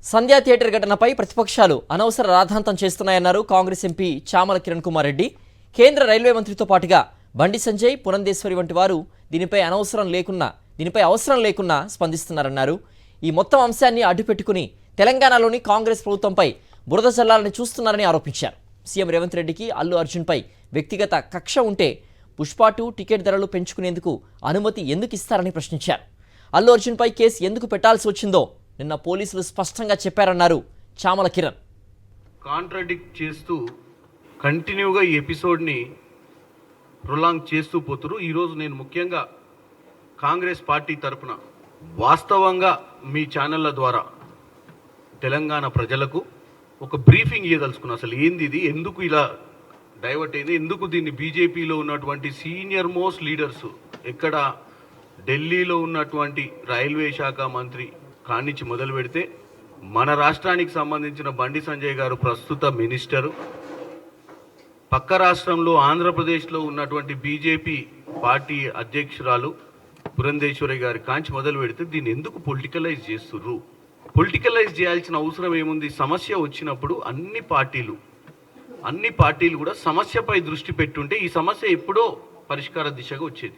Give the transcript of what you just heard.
సంధ్యా theatre ఘటనపై ప్రతిపక్షాలు అనవసర రాద్ధాంతం చేస్తున్నాయన్నారు కాంగ్రెస్ ఎంపీ చామల కిరణ్ కుమార్ రెడ్డి. కేంద్ర రైల్వే మంత్రితో పాటుగా బండి సంజయ్, పురంధేశ్వరి వంటి వారు దీనిపై అవసరం లేకున్నా స్పందిస్తున్నారన్నారు. ఈ మొత్తం అంశాన్ని అడ్డుపెట్టుకుని తెలంగాణలోని కాంగ్రెస్ ప్రభుత్వంపై బురద చల్లాలని చూస్తున్నారని ఆరోపించారు. సీఎం రేవంత్ రెడ్డికి అల్లు అర్జున్పై వ్యక్తిగత కక్ష ఉంటే పుష్ప 2 టికెట్ ధరలు పెంచుకునేందుకు అనుమతి ఎందుకు ఇస్తారని ప్రశ్నించారు. అల్లు అర్జున్పై కేసు ఎందుకు పెట్టాల్సి వచ్చిందో నిన్న పోలీసులు స్పష్టంగా చెప్పారన్నారు చామల కిరణ్. కాంట్రాడిక్ట్ చేస్తూ కంటిన్యూగా ఈ ఎపిసోడ్ని ప్రొలాంగ్ చేస్తూ పోతురు. ఈరోజు నేను ముఖ్యంగా కాంగ్రెస్ పార్టీ తరఫున వాస్తవంగా మీ ఛానళ్ళ ద్వారా తెలంగాణ ప్రజలకు ఒక బ్రీఫింగ్ ఇవ్వదలుచుకున్నా. అసలు ఏంది ఇది, ఎందుకు ఇలా డైవర్ట్ అయింది, ఎందుకు దీన్ని బీజేపీలో ఉన్నటువంటి సీనియర్ మోస్ట్ లీడర్స్, ఎక్కడ ఢిల్లీలో ఉన్నటువంటి రైల్వే శాఖ మంత్రి కానించి మొదలు పెడితే మన రాష్ట్రానికి సంబంధించిన బండి సంజయ్ గారు ప్రస్తుత మినిస్టరు, పక్క రాష్ట్రంలో ఆంధ్రప్రదేశ్లో ఉన్నటువంటి బీజేపీ పార్టీ అధ్యక్షురాలు పురంధేశ్వరి గారి కాంచి మొదలు పెడితే దీన్ని ఎందుకు పొలిటికలైజ్ చేస్తుర్రు? పొలిటికలైజ్ చేయాల్సిన అవసరం ఏముంది? సమస్య వచ్చినప్పుడు అన్ని పార్టీలు కూడా సమస్యపై దృష్టి పెట్టుంటే ఈ సమస్య ఎప్పుడో పరిష్కార దిశగా వచ్చేది.